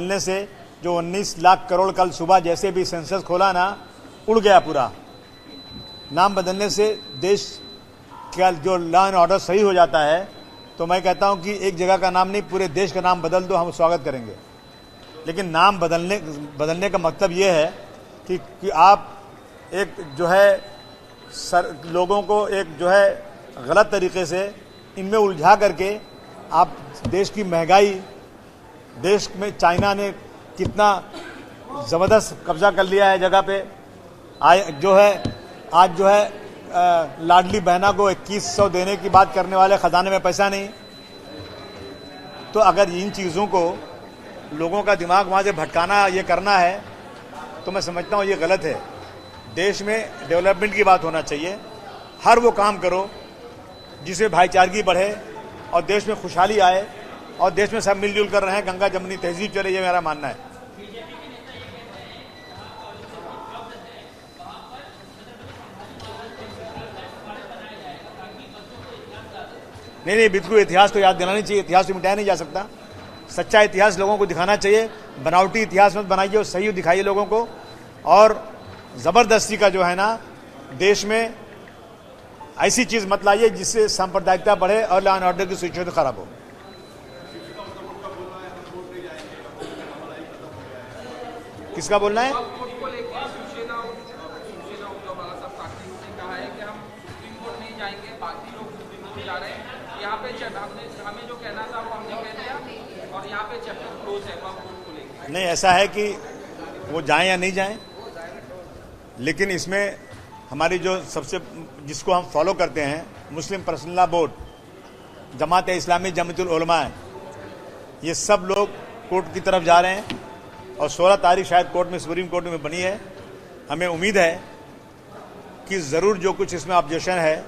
बदलने से जो 19 लाख करोड़ कल सुबह जैसे भी सेंसस खोला ना, उड़ गया पूरा। नाम बदलने से देश का जो लॉ एंड ऑर्डर सही हो जाता है। तो मैं कहता हूं कि एक जगह का नाम नहीं, पूरे देश का नाम बदल दो, हम स्वागत करेंगे। लेकिन नाम बदलने का मतलब ये है कि आप एक जो है लोगों को एक जो है गलत तरीके से इनमें उलझा करके आप देश की महंगाई, देश में चाइना ने कितना ज़बरदस्त कब्जा कर लिया है जगह पे, आज जो है लाडली बहना को 2100 देने की बात करने वाले खजाने में पैसा नहीं। तो अगर इन चीज़ों को लोगों का दिमाग वहाँ से भटकाना ये करना है तो मैं समझता हूँ ये गलत है। देश में डेवलपमेंट की बात होना चाहिए। हर वो काम करो जिससे भाईचारगी बढ़े और देश में खुशहाली आए और देश में सब मिलजुल कर रहे हैं, गंगा जमुनी तहजीब चले, ये मेरा मानना है। नहीं, बिल्कुल इतिहास तो याद दिलाना चाहिए। इतिहास तो मिटाया नहीं जा सकता। सच्चा इतिहास लोगों को दिखाना चाहिए। बनावटी इतिहास मत बनाइए और सही दिखाइए लोगों को। और ज़बरदस्ती का जो है ना, देश में ऐसी चीज़ मत लाइए जिससे सांप्रदायिकता बढ़े और लॉ एंड ऑर्डर की सिचुएशन खराब हो। किसका बोलना है? नहीं, ऐसा है कि वो जाएं या नहीं जाएं, लेकिन इसमें हमारी जो सबसे जिसको हम फॉलो करते हैं, मुस्लिम personal law board, Jamaat Islami, Jamiatul उलमा, ये सब लोग कोर्ट की तरफ जा रहे हैं और 16 तारीख शायद कोर्ट में, सुप्रीम कोर्ट में बनी है। हमें उम्मीद है कि ज़रूर जो कुछ इसमें ऑब्जेक्शन है,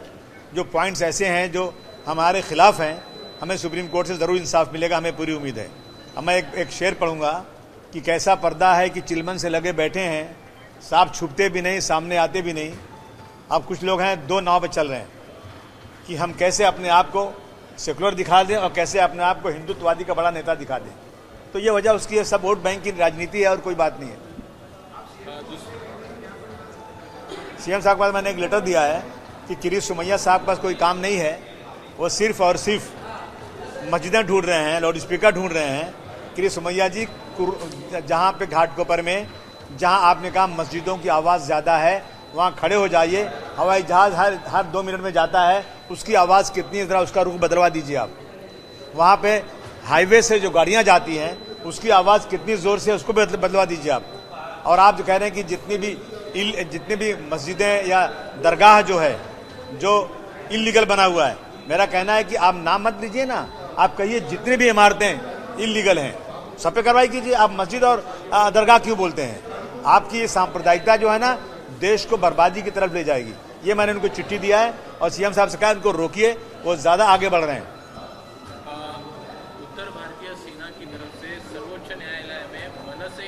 जो पॉइंट्स ऐसे हैं जो हमारे खिलाफ हैं, हमें सुप्रीम कोर्ट से ज़रूर इंसाफ मिलेगा, हमें पूरी उम्मीद है। अब मैं एक शेर पढ़ूंगा कि कैसा पर्दा है कि चिलमन से लगे बैठे हैं, सांप छुपते भी नहीं, सामने आते भी नहीं। अब कुछ लोग हैं दो नाव पर चल रहे हैं कि हम कैसे अपने आप को सेकुलर दिखा दें और कैसे अपने आप को हिंदुत्ववादी का बड़ा नेता दिखा दें। तो ये वजह उसकी है, सब वोट बैंक की राजनीति है और कोई बात नहीं है। सीएम साहब के पास मैंने एक लेटर दिया है कि किरी सुमैया साहब के पास कोई काम नहीं है, वो सिर्फ और सिर्फ मस्जिदें ढूंढ रहे हैं, लाउड स्पीकर ढूंढ रहे हैं। किरी सुमैया जी, जहाँ पे घाटकोपर में जहाँ आपने कहा मस्जिदों की आवाज़ ज़्यादा है, वहाँ खड़े हो जाइए। हवाई जहाज़ हर 2 मिनट में जाता है, उसकी आवाज़ कितनी है ज़रा उसका रुख बदलवा दीजिए आप। वहाँ पे हाईवे से जो गाड़ियाँ जाती हैं उसकी आवाज़ कितनी ज़ोर से, उसको बदलवा दीजिए आप। और आप जो कह रहे हैं कि जितनी भी मस्जिदें या दरगाह जो है जो इल्लीगल बना हुआ है, मेरा कहना है कि आप नाम मत लीजिए ना, आप कहिए जितनी भी इमारतें इल्लीगल हैं सब पे कार्रवाई कीजिए। आप मस्जिद और दरगाह क्यों बोलते हैं? आपकी ये सांप्रदायिकता जो है ना, देश को बर्बादी की तरफ ले जाएगी। ये मैंने उनको चिट्ठी दिया है और सीएम साहब से कहा उनको रोकिए, वो ज़्यादा आगे बढ़ रहे हैं। उत्तर भारतीय सेना की तरफ से सर्वोच्च न्यायालय में मन से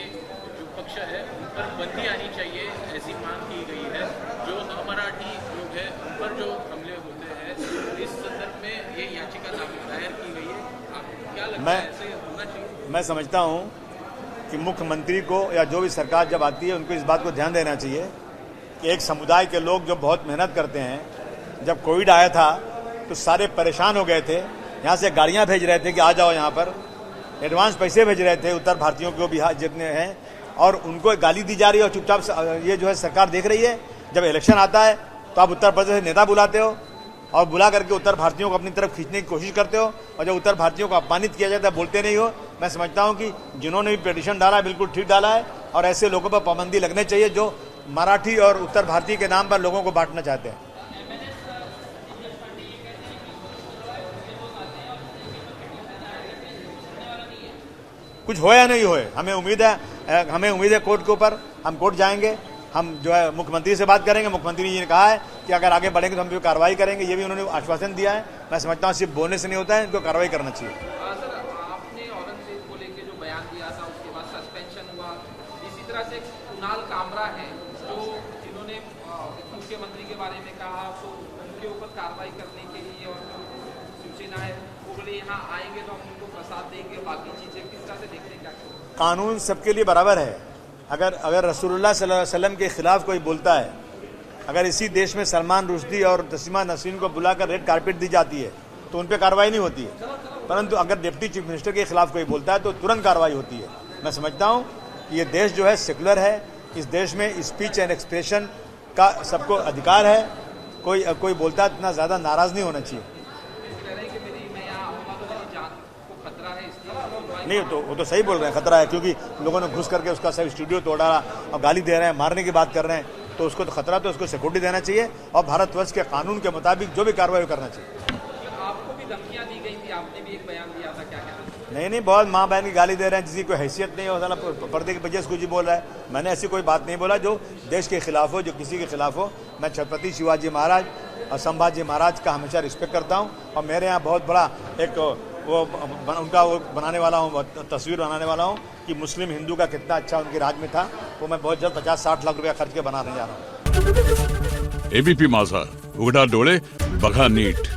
जो पक्ष है उन पर बंदी आनी चाहिए, ऐसी मांग की गई है। जो अमराठी लोग हैं उन पर जो हमले होते हैं, इस संदर्भ में ये याचिका दायर की गई है। आपको क्या लगता है, ऐसे होना चाहिए? मैं समझता हूँ कि मुख्यमंत्री को या जो भी सरकार जब आती है उनको इस बात को ध्यान देना चाहिए कि एक समुदाय के लोग जो बहुत मेहनत करते हैं, जब कोविड आया था तो सारे परेशान हो गए थे। यहाँ से गाड़ियाँ भेज रहे थे कि आ जाओ यहाँ पर, एडवांस पैसे भेज रहे थे उत्तर भारतीयों को, बिहार जितने हैं, और उनको गाली दी जा रही है और चुपचाप ये जो है सरकार देख रही है। जब इलेक्शन आता है तो आप उत्तर प्रदेश से नेता बुलाते हो और बुला करके उत्तर भारतीयों को अपनी तरफ खींचने की कोशिश करते हो, और जब उत्तर भारतीयों को अपमानित किया जाता है बोलते नहीं हो। मैं समझता हूं कि जिन्होंने भी पिटीशन डाला है बिल्कुल ठीक डाला है, और ऐसे लोगों पर पाबंदी लगने चाहिए जो मराठी और उत्तर भारतीय के नाम पर लोगों को बांटना चाहते हैं। कुछ हो या नहीं होए, हमें उम्मीद है कोर्ट के ऊपर। हम कोर्ट जाएंगे, हम जो है मुख्यमंत्री से बात करेंगे। मुख्यमंत्री जी ने कहा है कि अगर आगे बढ़ेंगे तो हम भी कार्रवाई करेंगे, ये भी उन्होंने आश्वासन दिया है। मैं समझता हूँ सिर्फ बोलने से नहीं होता है, इनको कार्रवाई करना चाहिए। सर, आपने औरंगजेब को लेकर जो बयान दिया था उसके बाद सस्पेंशन हुआ। इसी तरह से कुणाल कामरा है जो जिन्होंने मुख्यमंत्री के बारे में कहा, तो उनके ऊपर कार्रवाई करने के लिए और जो शिवसेना है बोले यहाँ आएंगे तो हम उनको प्रसाद देंगे, बाकी चीजें किस तरह से देखते हैं, क्या करें? कानून सबके लिए बराबर है। अगर रसूलुल्लाह सल्लल्लाहु अलैहि वसल्लम के खिलाफ कोई बोलता है, अगर इसी देश में सलमान रुश्दी और तस्लीमा नसरीन को बुलाकर रेड कारपेट दी जाती है तो उन पर कार्रवाई नहीं होती है, परंतु अगर डिप्टी चीफ मिनिस्टर के खिलाफ कोई बोलता है तो तुरंत कार्रवाई होती है। मैं समझता हूँ ये देश जो है सेकुलर है, इस देश में स्पीच एंड एक्सप्रेशन का सबको अधिकार है। कोई बोलता है इतना ज़्यादा नाराज़ नहीं होना चाहिए। कह रहे हैं कि मैं यहाँ आऊँगा तो मेरी जान को खतरा है, इसलिए नहीं तो वो तो सही बोल रहे हैं, खतरा है, क्योंकि लोगों ने घुस करके उसका सब स्टूडियो तोड़ा और गाली दे रहे हैं, मारने की बात कर रहे हैं, तो उसको तो खतरा, तो उसको सिक्योरिटी देना चाहिए और भारतवर्ष के कानून के मुताबिक जो भी कार्रवाई करना चाहिए। आपको भी धमकियाँ दी गई थी, आपने भी एक बयान दिया था, क्या कहना? नहीं, बहुत माँ बहन की गाली दे रहे हैं, जिसकी कोई हैसियत नहीं है, साला पर्दे के वजह से कुछ बोल रहा है। मैंने ऐसी कोई बात नहीं बोला जो देश के खिलाफ हो, जो किसी के खिलाफ हो। मैं छत्रपति शिवाजी महाराज और संभाजी महाराज का हमेशा रिस्पेक्ट करता हूँ और मेरे यहाँ बहुत बड़ा एक उनका बनाने वाला हूँ, तस्वीर बनाने वाला हूँ कि मुस्लिम हिंदू का कितना अच्छा उनके राज में था। वो मैं बहुत जल्द 50-60 लाख रुपया खर्च के बनाने जा रहा हूँ। एबीपी माझा, उघडा डोळे बघा नीट।